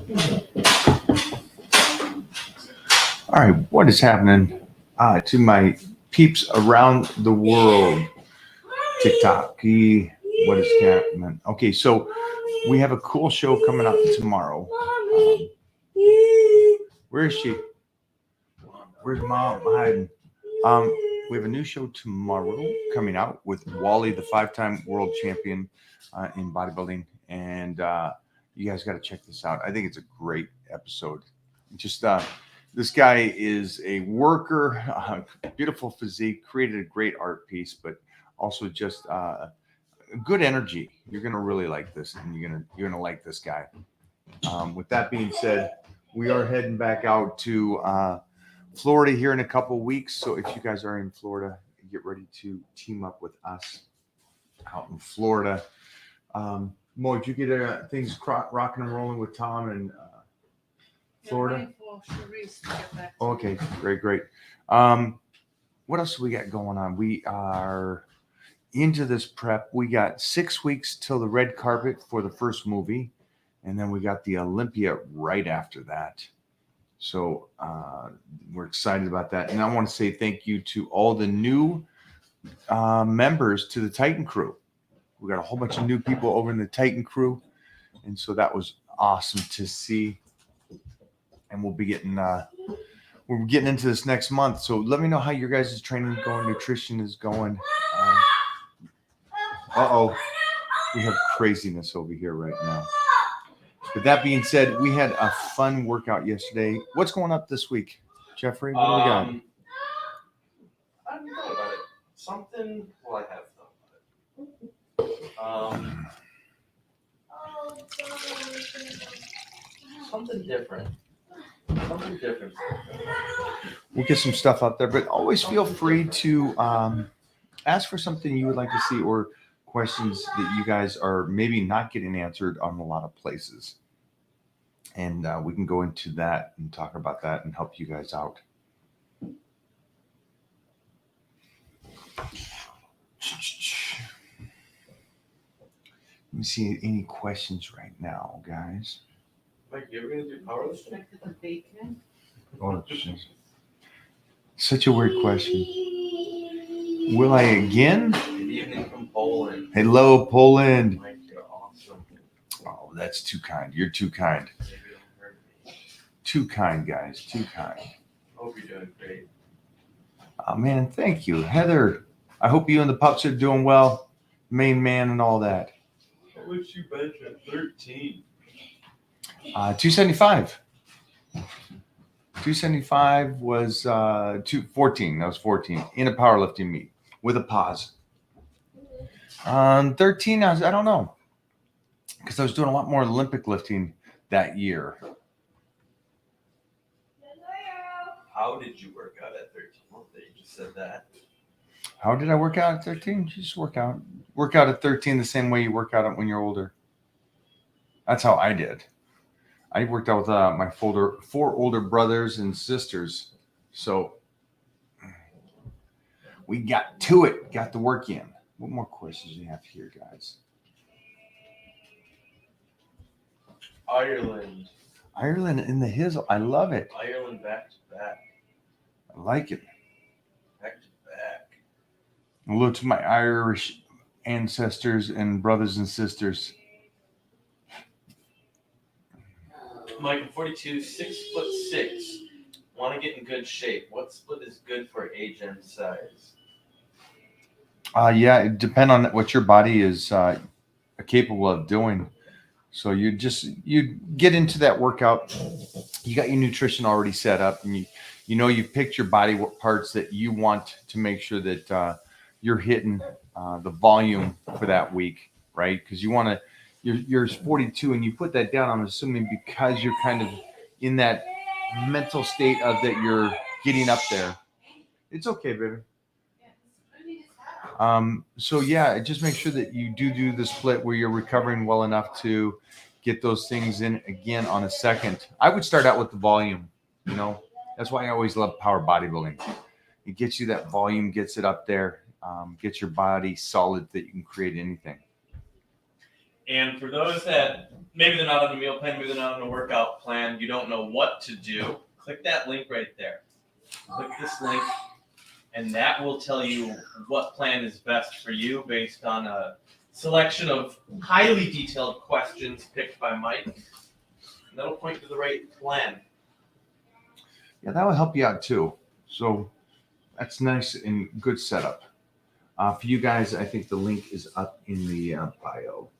All right, what is happening to my peeps around the world? TikTok, what is happening? Okay, so we have a cool show coming up tomorrow. Where is she? Where's mom hiding? Um, we have a new show tomorrow coming out with Wally, the five-time world champion in bodybuilding, and you guys got to check this out. I think it's a great episode. Just this guy is a worker, beautiful physique, created a great art piece, but also just good energy. You're gonna really like this, and you're gonna like this guy. With that being said, we are heading back out to Florida here in a couple weeks. So if you guys are in Florida, get ready to team up with us out in Florida. Mo, did you get things rocking and rolling with Tom and Florida? Okay, great. What else do we got going on? We are into this prep. We got 6 weeks till the red carpet for the first movie, and then we got the Olympia right after that. So we're excited about that. And I want to say thank you to all the new members to the Titan crew. We got a whole bunch of new people over in the Titan crew, and so that was awesome to see. And we'll be getting we're getting into this next month. So let me know how your guys' training is going, nutrition is going. We have craziness over here right now. With that being said, we had a fun workout yesterday. What's going up this week, Jeffrey? What do we got? I don't know about it. Something. Well, I have thought about it. Something different. Something different. We'll get some stuff out there, but always feel free to ask for something you would like to see or questions that you guys are maybe not getting answered on a lot of places. And we can go into that and talk about that and help you guys out. Let me see any questions right now, guys. Mike, you ever gonna do powerlifting? Oh, such a weird question. Will I again? Good evening from Poland. Hello, Poland. Mike, you're awesome. Oh, that's too kind. You're too kind. Maybe don't hurt me. Too kind, guys. Too kind. Hope you're doing great. Oh, man, thank you. Heather, I hope you and the pups are doing well. Main man and all that. What would you bench at 13? 275. 275 was 214. That was 14 in a powerlifting meet with a pause. 13, I don't know, because I was doing a lot more Olympic lifting that year. How did you work out at 13? Well, you just said that. How did I work out at 13? Just work out. Work out at 13 the same way you work out when you're older. That's how I did. I worked out with my four older brothers and sisters. So we got to it, got the work in. What more questions do you have here, guys? Ireland. Ireland in the Hizzle. I love it. Ireland back to back. I like it. Back to back. Hello to my Irish ancestors and brothers and sisters. Mike, I'm 42, 6'6". Want to get in good shape. What split is good for age and size? Yeah, it depends on what your body is capable of doing. So you get into that workout. You got your nutrition already set up, and you've picked your body parts that you want to make sure that you're hitting the volume for that week, right? Because you want to. You're 42, and you put that down. I'm assuming because you're kind of in that mental state of that you're getting up there. It's okay, baby. So yeah, just make sure that you do the split where you're recovering well enough to get those things in again on a second. I would start out with the volume. That's why I always love power bodybuilding. It gets you that volume, gets it up there, gets your body solid that you can create anything. And for those that maybe they're not on a meal plan, maybe they're not on a workout plan, you don't know what to do, click that link right there. Click this link, and that will tell you what plan is best for you based on a selection of highly detailed questions picked by Mike. And that'll point to the right plan. Yeah, that will help you out too. So that's nice and good setup. For you guys, I think the link is up in the bio.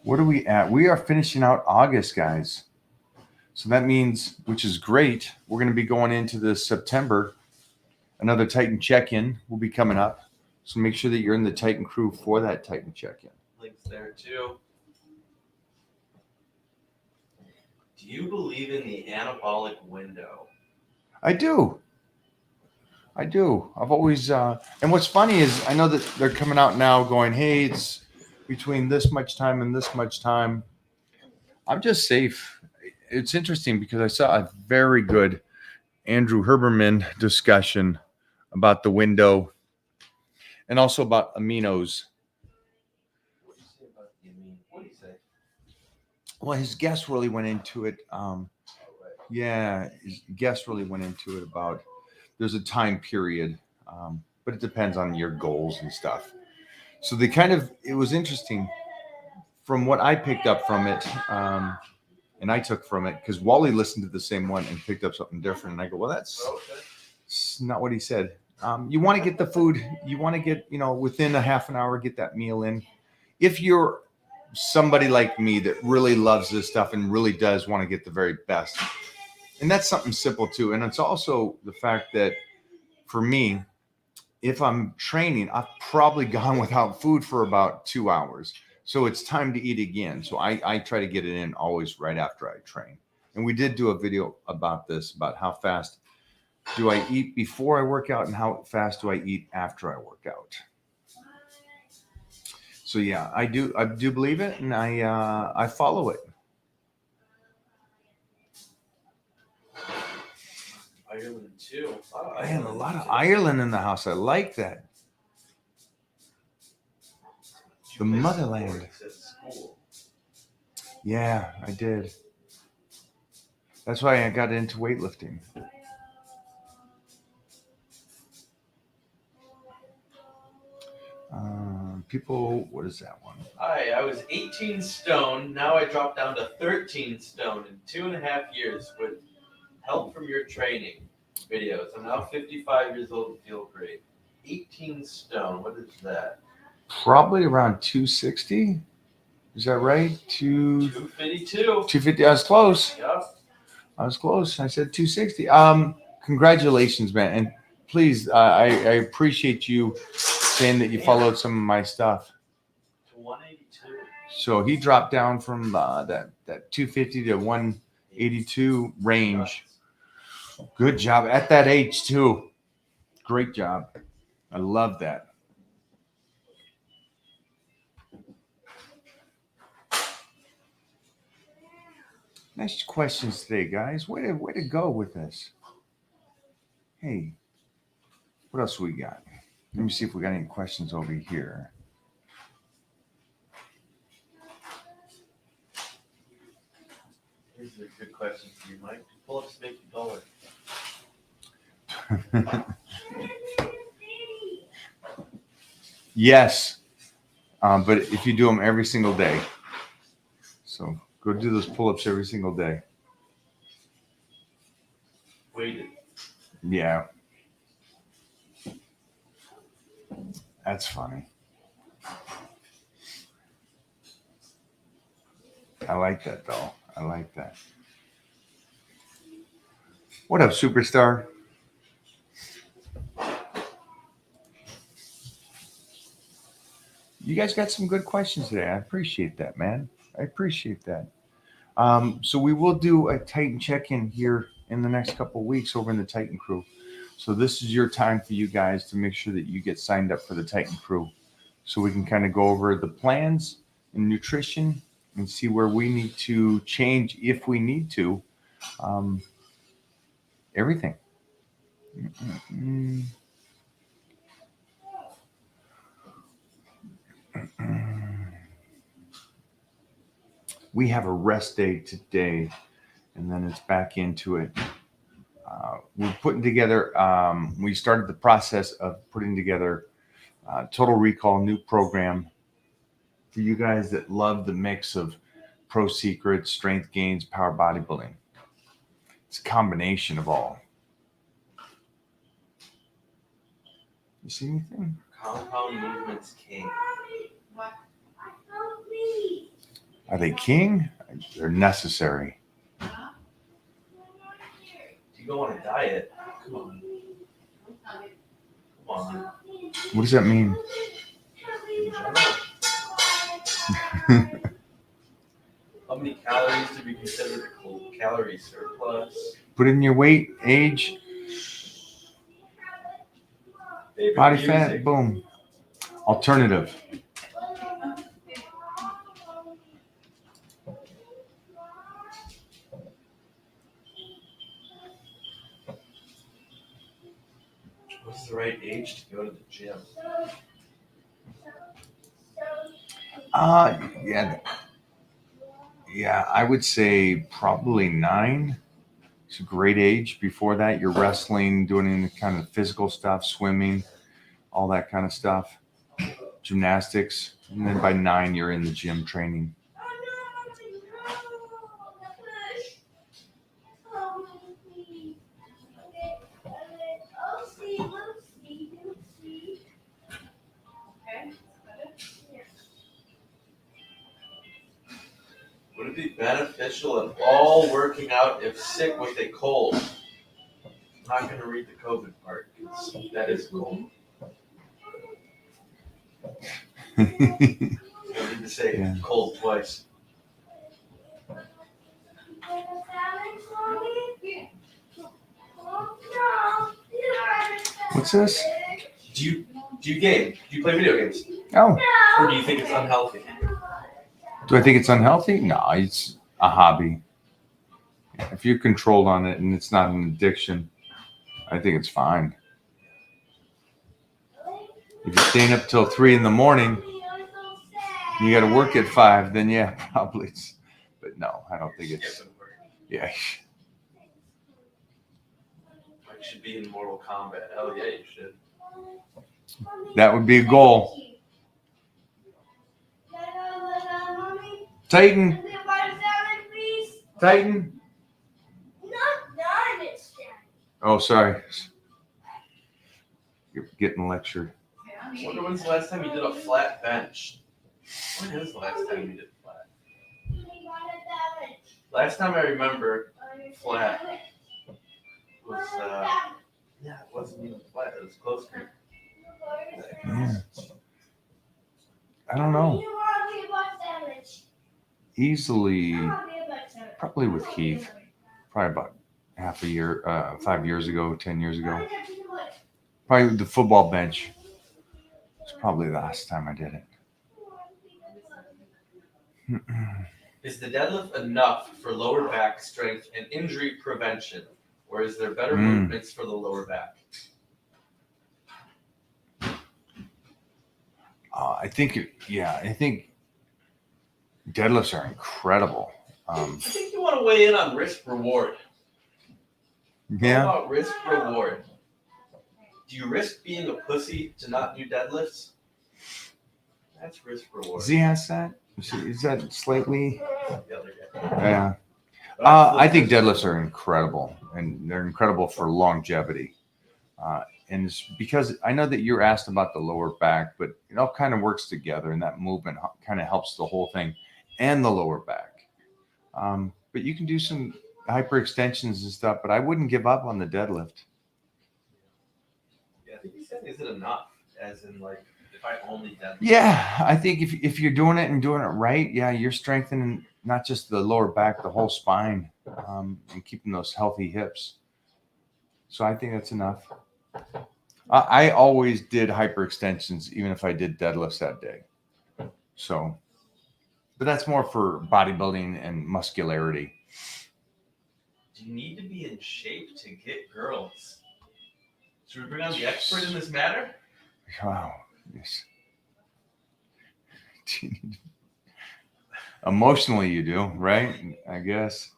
What are we at? We are finishing out August, guys. So that means, which is great, we're going to be going into the September. Another Titan check-in will be coming up. So make sure that you're in the Titan crew for that Titan check-in. Links there too. Do you believe in the anabolic window? I do. I've always, and what's funny is I know that they're coming out now going, hey, it's between this much time and this much time. I'm just safe. It's interesting because I saw a very good Andrew Herberman discussion about the window and also about aminos. What do you say about the amine? What do you say? Well, his guest really went into it. Yeah, his guest really went into it about there's a time period, but it depends on your goals and stuff. So they it was interesting from what I picked up from it, and I took from it because Wally listened to the same one and picked up something different. And I go, well, that's not what he said. You want to get the food, you want to get, within a half an hour, get that meal in. If you're somebody like me that really loves this stuff and really does want to get the very best. And that's something simple too. And it's also the fact that for me, if I'm training, I've probably gone without food for about 2 hours. So it's time to eat again. So I try to get it in always right after I train. And we did do a video about this, about how fast do I eat before I work out and how fast do I eat after I work out. So yeah, I do believe it, and I follow it. Ireland too. I have a lot of Ireland in the house. I like that. The motherland. Yeah, I did. That's why I got into weightlifting. People, what is that one? Hi, I was 18 stone. Now I dropped down to 13 stone in 2.5 years with help from your training videos. I'm now 55 years old and feel great. 18 stone. What is that? Probably around 260. Is that right? 252. 250. I was close. Yep. I was close. I said 260. Congratulations, man. And please, I appreciate you saying that you followed some of my stuff. To 182. So he dropped down from that 250 to 182 range. Good job at that age too. Great job. I love that. Nice questions today, guys. Way to go with this. Hey, what else we got? Let me see if we got any questions over here. Here's a good question for you, Mike. Pull-ups make you taller. Yes, but if you do them every single day. So go do those pull-ups every single day. Weighted. Yeah. That's funny. I like that, though. I like that. What up, superstar? You guys got some good questions today. I appreciate that, man. I appreciate that. So we will do a Titan check-in here in the next couple of weeks over in the Titan crew. So this is your time for you guys to make sure that you get signed up for the Titan crew so we can kind of go over the plans and nutrition and see where we need to change if we need to. Everything. we have a rest day today, and then it's back into it. We're putting together. We started the process of putting together Total Recall new program for you guys that love the mix of Pro Secret, strength gains, power bodybuilding. It's a combination of all. You see anything? Compound movements king. Are they king? They're necessary. If you go on a diet, come on. Come on. What does that mean? In general. How many calories to be considered a calorie surplus? Put in your weight, age, Favorite body music. fat, boom. Alternative. What's the right age to go to the gym? Yeah, I would say probably 9. It's a great age. Before that, you're wrestling, doing any kind of physical stuff, swimming, all that kind of stuff, gymnastics. And then by 9, you're in the gym training. Would it be beneficial if all working out if sick with a cold? I'm not going to read the COVID part because that is cold. I need to say Yeah. cold twice. What's this? Do you game? Do you play video games? Oh, Or do you think it's unhealthy? do I think it's unhealthy? No, it's a hobby. If you're controlled on it and it's not an addiction, I think it's fine. If you're staying up till 3 in the morning, you got to work at 5, then yeah, probably. But no, I don't think it's. Yeah. Like should be in Mortal Kombat. Hell yeah, you should. That would be a goal. Titan. Titan. Oh, sorry. You're getting lectured. I wonder when's the last time you did a flat bench? When is the last time you did flat? Last time I remember flat was yeah, it wasn't even flat. It was close to. Yeah. I don't know. Easily, probably with Keith. Probably about half a year, 5 years ago, 10 years ago. Probably the football bench. It's probably the last time I did it. Is the deadlift enough for lower back strength and injury prevention, or is there better movements for the lower back? I think deadlifts are incredible. I think you want to weigh in on risk reward. Yeah. How about risk reward? Do you risk being a pussy to not do deadlifts? That's risk reward. Z has that? Is that slightly? The other guy. Yeah. I think deadlifts are incredible, and they're incredible for longevity. And it's because I know that you're asked about the lower back, but it all kind of works together, and that movement kind of helps the whole thing and the lower back. But you can do some hyperextensions and stuff, but I wouldn't give up on the deadlift. Yeah, I think you said, is it enough? As in, like, if I only deadlift. Yeah, I think if you're doing it and doing it right, yeah, you're strengthening not just the lower back, the whole spine, and keeping those healthy hips. So I think that's enough. I always did hyperextensions, even if I did deadlifts that day. So, but that's more for bodybuilding and muscularity. Do you need to be in shape to get girls? Should we bring on the expert in this matter? Wow. Yes. Emotionally, you do, right? I guess.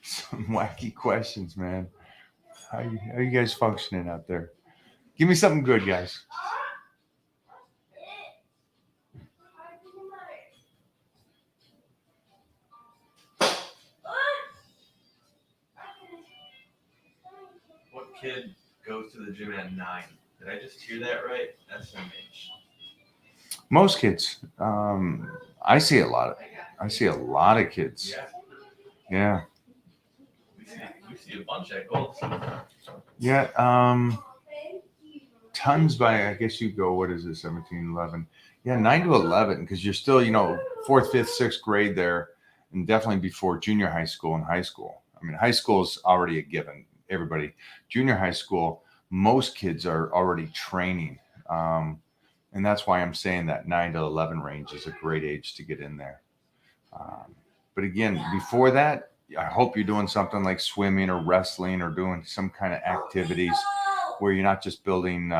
Some wacky questions, man. How you guys functioning out there? Give me something good, guys. What kid goes to the gym at 9? Did I just hear that right? SMH. Most kids. I see a lot of. I see a lot of kids. Yeah, Yeah. we see a bunch at Gold's. Yeah. Tons by, I guess you go, what is it, 17, 11? Yeah, 9 to 11, because you're still, fourth, fifth, sixth grade there, and definitely before junior high school and high school. I mean, high school is already a given, everybody. Junior high school, most kids are already training. And that's why I'm saying that 9 to 11 range is a great age to get in there. But again, before that, I hope you're doing something like swimming or wrestling or doing some kind of activities where you're not just building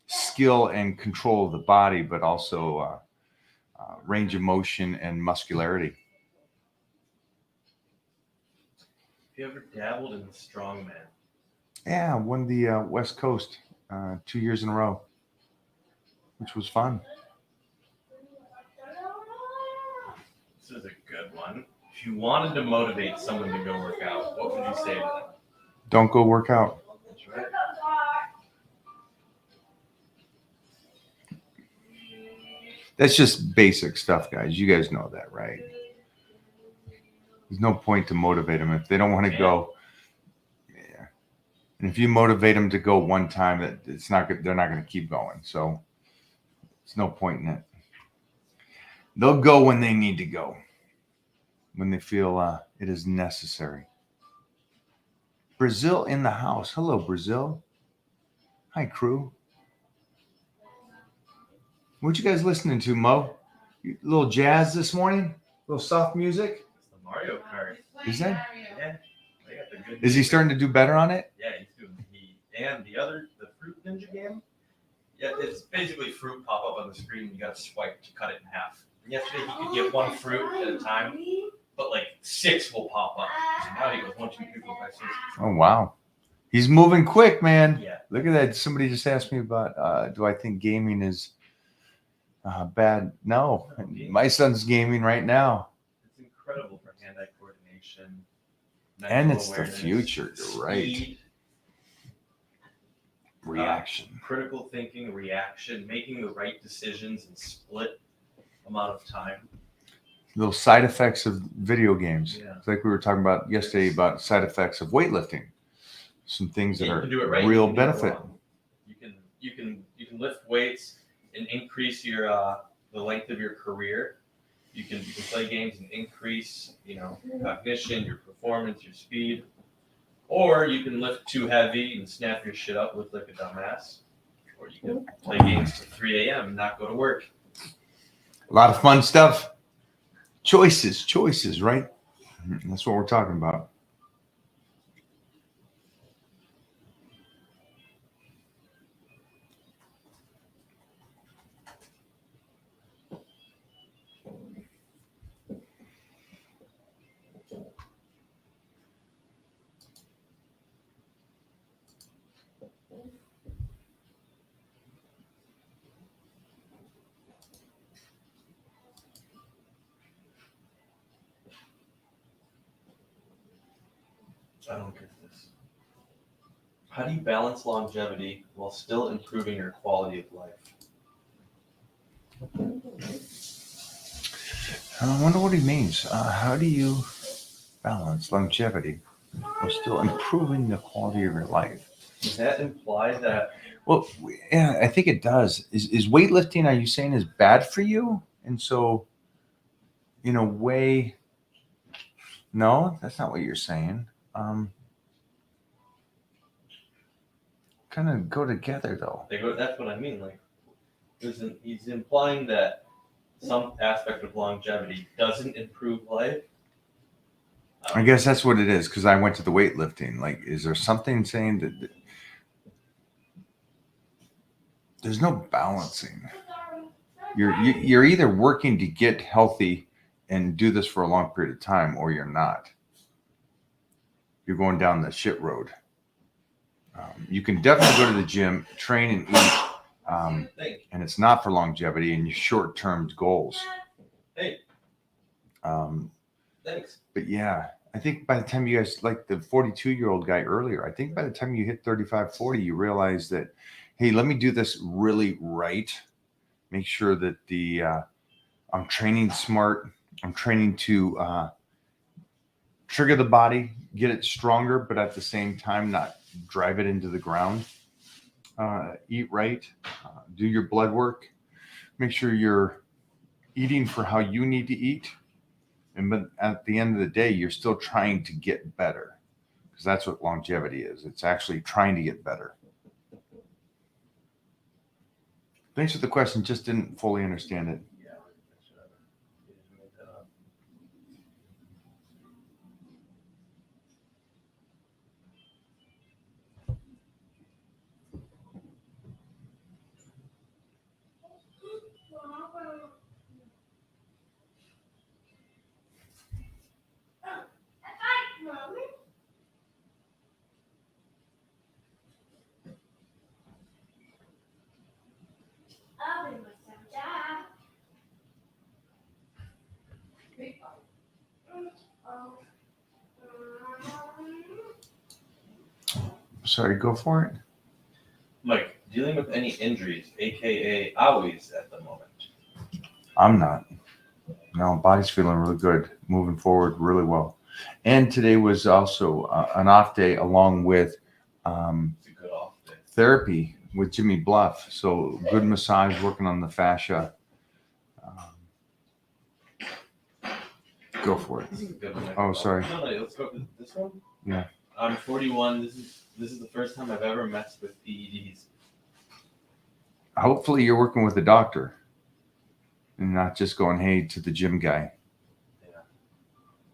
skill and control of the body, but also range of motion and muscularity. Have you ever dabbled in strongman? Yeah, I won the West Coast 2 years in a row, which was fun. This is a good one. If you wanted to motivate someone to go work out, what would you say to them? Don't go work out. That's right. That's just basic stuff, guys. You guys know that, right? There's no point to motivate them if they don't want to go. Yeah. And if you motivate them to go one time, that it's not good. They're not going to keep going. So there's no point in it. They'll go when they need to go, when they feel it is necessary. Brazil in the house. Hello, Brazil. Hi, crew. What you guys listening to, Mo? A little jazz this morning? A little soft music? It's the Mario Kart. Is that? Yeah. They got the good Is he starting to do better on it? Yeah, he's doing and the Fruit Ninja game. Yeah, it's basically fruit pop up on the screen and you gotta swipe to cut it in half. And yesterday he could get one fruit at a time, but like 6 will pop up. So now he goes 1, 2, 3, 4, 5, 6. Oh, wow. He's moving quick, man. Yeah. Look at that. Somebody just asked me about do I think gaming is bad? No. My son's gaming right now. It's incredible for hand-eye coordination. And it's awareness, the future. You're right. speed, Reaction. critical thinking, reaction, making the right decisions in split amount of time. Little side effects of video games. Yeah. It's like we were talking about yesterday about side effects of weightlifting. Some things that You are can do it right, real you can do it benefit. wrong. You can lift weights and increase your the length of your career. You can play games and increase cognition, your performance, your speed. Or you can lift too heavy and snap your shit up, look like a dumbass. Or you can play games till 3 a.m. and not go to work. A lot of fun stuff. Choices, right? That's what we're talking about. I don't get this. How do you balance longevity while still improving your quality of life? I wonder what he means. How do you balance longevity while still improving the quality of your life? Does that imply that? Well, yeah, I think it does. Is weightlifting, are you saying, is bad for you? And so, in a way, no, that's not what you're saying. Kind of go together, though. That's what I mean. Like, he's implying that some aspect of longevity doesn't improve life. I guess that's what it is, because I went to the weightlifting. Like, is there something saying that there's no balancing? you're either working to get healthy and do this for a long period of time, or you're not. You're going down the shit road. You can definitely go to the gym, train and eat, and it's not for longevity and your short-term goals. Hey. Thanks. But yeah, I think by the time you guys, like the 42-year-old guy earlier, I think by the time you hit 35, 40, you realize that, hey, let me do this really right. Make sure that I'm training smart. I'm training to trigger the body, get it stronger, but at the same time, not drive it into the ground. Eat right, do your blood work, make sure you're eating for how you need to eat. But at the end of the day, you're still trying to get better, because that's what longevity is. It's actually trying to get better. Thanks for the question. Just didn't fully understand it. Sorry, go for it. Mike, dealing with any injuries, aka owies, at the moment? I'm not. No, body's feeling really good, moving forward really well. And today was also an off day, along with It's a good off day. therapy with Jimmy Bluff. So good massage, working on the fascia. Go for it. This is a good one. Oh, sorry. No, let's go with this one. Yeah. I'm 41. This is the first time I've ever messed with PEDs. Hopefully you're working with a doctor and not just going, hey, to the gym guy. Yeah,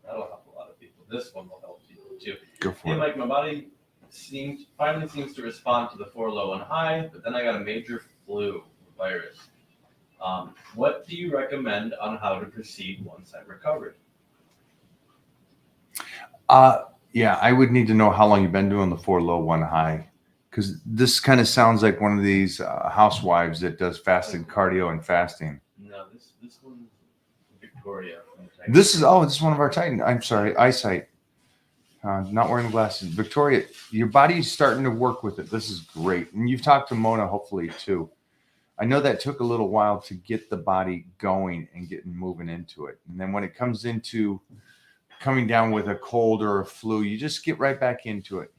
that'll help a lot of people. This one will help people too. Go for Hey, it. Mike, my body finally seems to respond to the 4 low and high, but then I got a major flu virus. What do you recommend on how to proceed once I'm recovered? Yeah, I would need to know how long you've been doing the 4 low, 1 high, because this kind of sounds like one of these housewives that does fasted cardio and fasting. No, this one's Victoria. This is one of our Titan. I'm sorry, eyesight. Not wearing glasses. Victoria, your body's starting to work with it. This is great. And you've talked to Mona, hopefully, too. I know that took a little while to get the body going and getting moving into it. And then when it comes into coming down with a cold or a flu, you just get right back into it.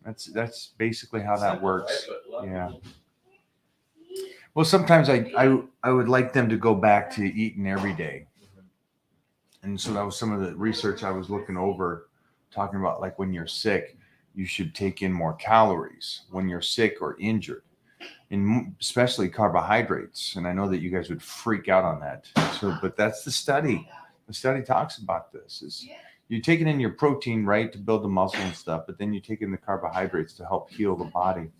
That's basically how that works. Yeah. Well, sometimes I would like them to go back to eating every day. And so that was some of the research I was looking over, talking about, like, when you're sick, you should take in more calories when you're sick or injured, and especially carbohydrates. And I know that you guys would freak out on that. So, but that's the study. The study talks about this is you're taking in your protein, right, to build the muscle and stuff, but then you take in the carbohydrates to help heal the body,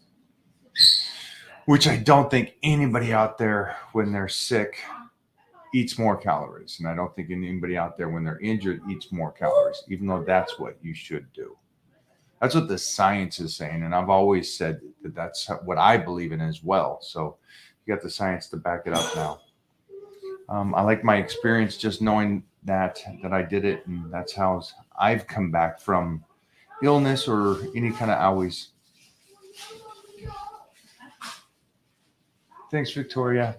which I don't think anybody out there when they're sick eats more calories. And I don't think anybody out there when they're injured eats more calories, even though that's what you should do. That's what the science is saying. And I've always said that that's what I believe in as well. So you got the science to back it up now. I like my experience just knowing that I did it, and that's how I've come back from illness or any kind of owies. Thanks, Victoria.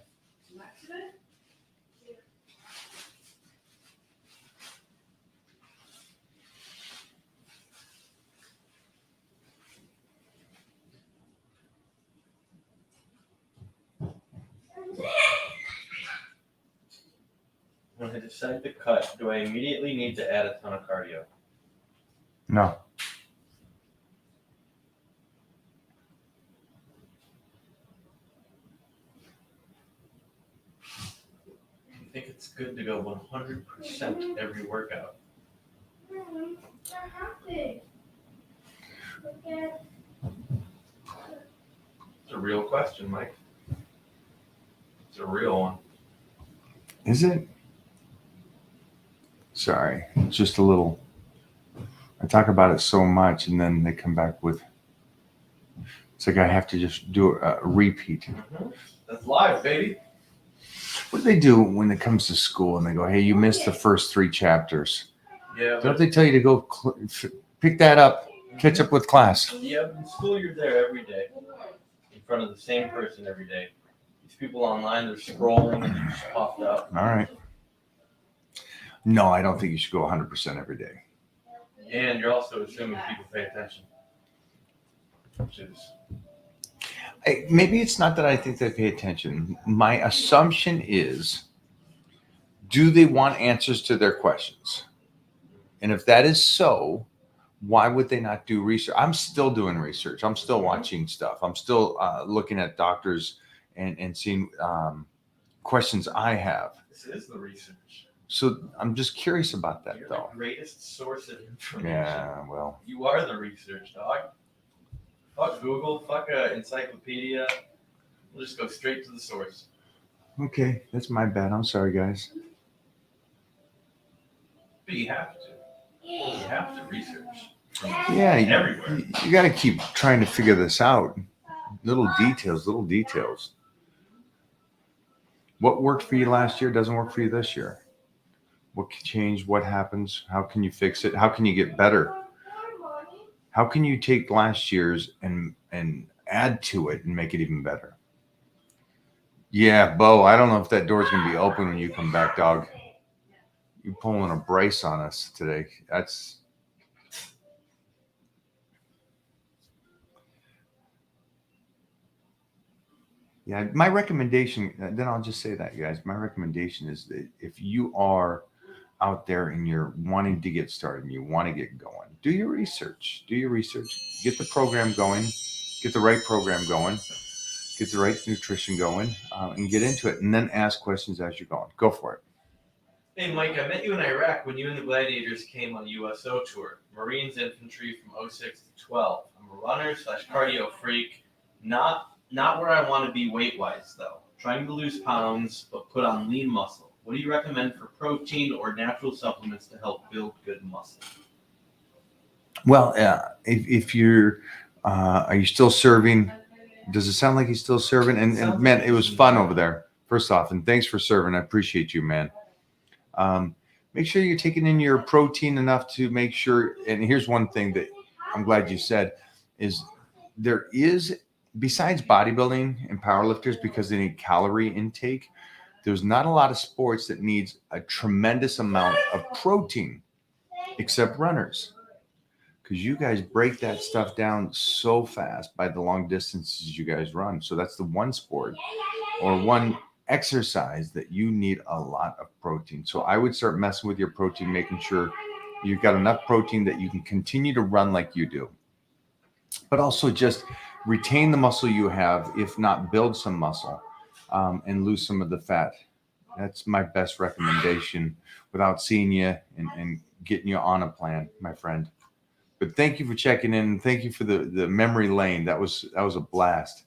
When I decide to cut, do I immediately need to add a ton of cardio? No. I think it's good to go 100% every workout. It's a real question, Mike. It's a real one. Is it? Sorry, it's just a little. I talk about it so much, and then they come back with. It's like I have to just do a repeat. That's live, baby. What do they do when it comes to school and they go, "Hey, you missed the first 3 chapters"? Yeah. Don't they tell you to go pick that up, catch up with class? Yeah, in school you're there every day, in front of the same person every day. These people online, they're scrolling and you just popped up. All right. No, I don't think you should go 100% every day. And you're also assuming people pay attention. Which is Maybe it's not that I think they pay attention. My assumption is, do they want answers to their questions? And if that is so, why would they not do research? I'm still doing research. I'm still watching stuff. I'm still looking at doctors and seeing questions I have. this is the research. So I'm just curious about that, You're though. the greatest source of information. Yeah, well, You are the research, dog. Fuck Google, fuck encyclopedia. We'll just go straight to the source. okay, that's my bad. I'm sorry, guys. But you have to. You have to research. Yeah, Everywhere. you got to keep trying to figure this out. Little details. What worked for you last year doesn't work for you this year. What can change? What happens? How can you fix it? How can you get better? How can you take last year's and add to it and make it even better? Yeah, Bo, I don't know if that door's going to be open when you come back, dog. You're pulling a brace on us today. That's... Yeah, my recommendation, then I'll just say that, guys. My recommendation is that if you are out there and you're wanting to get started and you want to get going, do your research. Get the program going, get the right program going, get the right nutrition going, and get into it. And then ask questions as you're going. Go for it. Hey, Mike, I met you in Iraq when you and the Gladiators came on the USO tour. Marines infantry from 06 to 12. I'm a runner / cardio freak. Not where I want to be weight-wise, though. Trying to lose pounds, but put on lean muscle. What do you recommend for protein or natural supplements to help build good muscle? Well, if you're, are you still serving? Does it sound like he's still serving? And man, it was fun over there. First off, and thanks for serving. I appreciate you, man. Make sure you're taking in your protein enough to make sure. And here's one thing that I'm glad you said is there is, besides bodybuilding and powerlifters, because they need calorie intake, there's not a lot of sports that needs a tremendous amount of protein except runners, because you guys break that stuff down so fast by the long distances you guys run. So that's the one sport or one exercise that you need a lot of protein. So I would start messing with your protein, making sure you've got enough protein that you can continue to run like you do, but also just retain the muscle you have, if not build some muscle, and lose some of the fat. That's my best recommendation without seeing you and getting you on a plan, my friend. But thank you for checking in. Thank you for the memory lane. That was a blast.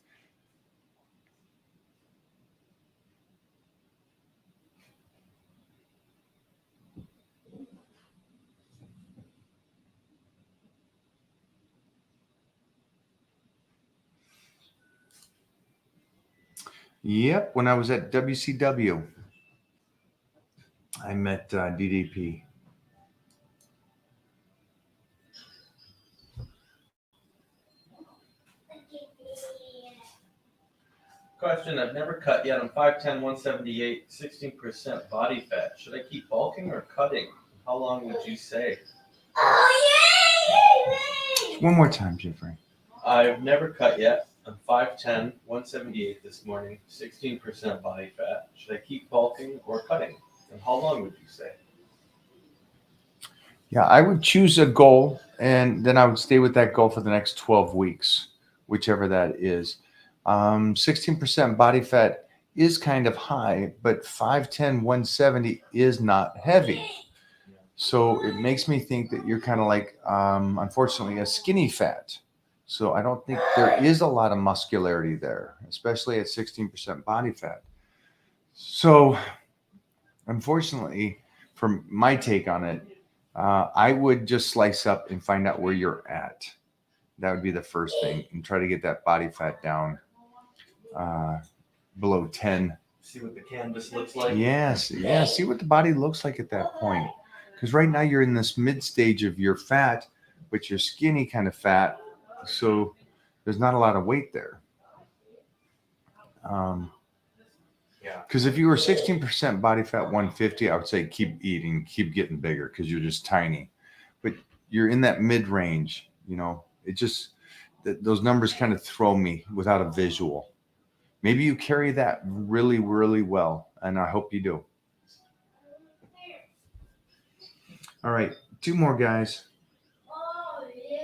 Yep, when I was at WCW, I met DDP. Question, I've never cut yet. I'm 5'10", 178, 16% body fat. Should I keep bulking or cutting? How long would you say? One more time, Jeffrey. I've never cut yet. I'm 5'10", 178 this morning, 16% body fat. Should I keep bulking or cutting? And how long would you say? Yeah, I would choose a goal, and then I would stay with that goal for the next 12 weeks, whichever that is. 16% body fat is kind of high, but 5'10", 170 is not heavy. So it makes me think that you're kind of like, unfortunately, a skinny fat. So I don't think there is a lot of muscularity there, especially at 16% body fat. So, unfortunately, from my take on it, I would just slice up and find out where you're at. That would be the first thing, and try to get that body fat down below 10. See what the canvas looks like. Yes, yeah. See what the body looks like at that point. Because right now you're in this mid stage of your fat, but you're skinny kind of fat. So there's not a lot of weight there. Yeah. Because if you were 16% body fat 150, I would say keep eating, keep getting bigger because you're just tiny. But you're in that mid range, it just, those numbers kind of throw me without a visual. Maybe you carry that really, really well, and I hope you do. All right, 2 more guys. Oh, yeah.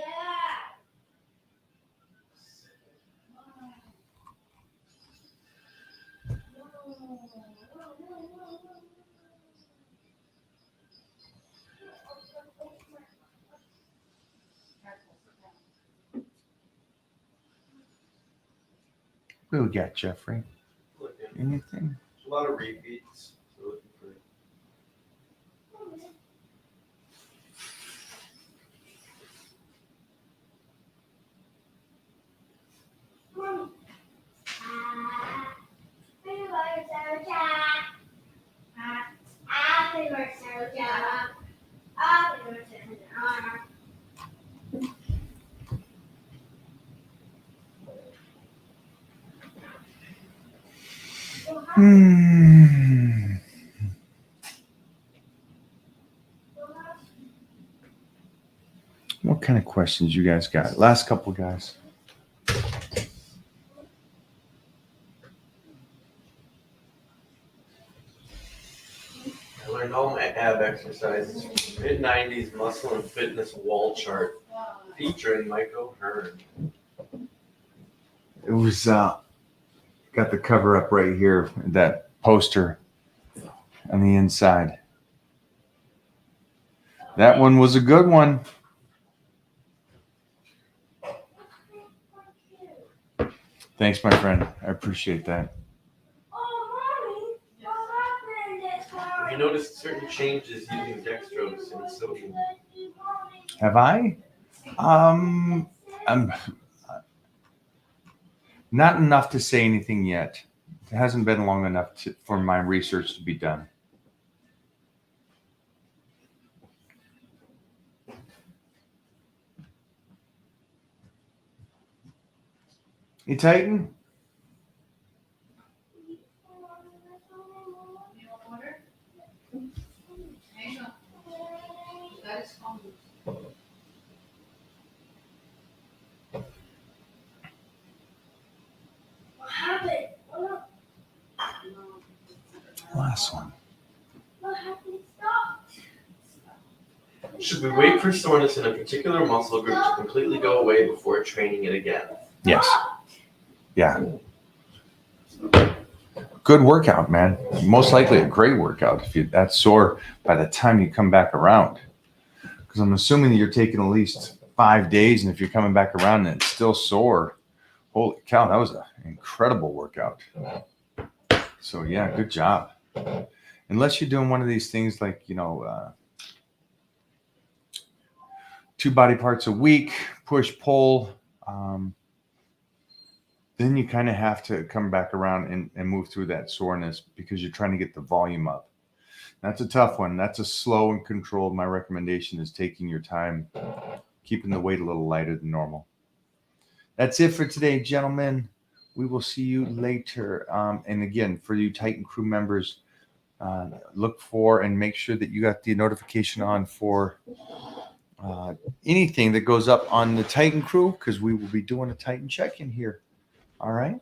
What do we got, Jeffrey? Anything? A lot of repeats. So looking for What kind of questions you guys got? Last couple, guys. I learned all my ab exercises from mid-90s muscle and fitness wall chart featuring Mike O'Hearn. It was got the cover up right here, that poster on the inside. That one was a good one. Thanks, my friend. I appreciate that. Have you noticed certain changes using dextrose and sodium? Have I? I'm not enough to say anything yet. It hasn't been long enough for my research to be done. Hey, Titan? What happened? Last one. What happened? Stop. Should we wait for soreness in a particular muscle group to completely go away before training it again? Yes. Yeah. Good workout, man. Most likely a great workout if you're that sore by the time you come back around. Because I'm assuming that you're taking at least 5 days, and if you're coming back around and it's still sore, holy cow, that was an incredible workout. So yeah, good job. Unless you're doing one of these things like, 2 body parts a week, push, pull, then you kind of have to come back around and move through that soreness because you're trying to get the volume up. That's a tough one. That's a slow and controlled. My recommendation is taking your time, keeping the weight a little lighter than normal. That's it for today, gentlemen. We will see you later. And again, for you Titan crew members, look for and make sure that you got the notification on for anything that goes up on the Titan crew, because we will be doing a Titan check-in here. All right.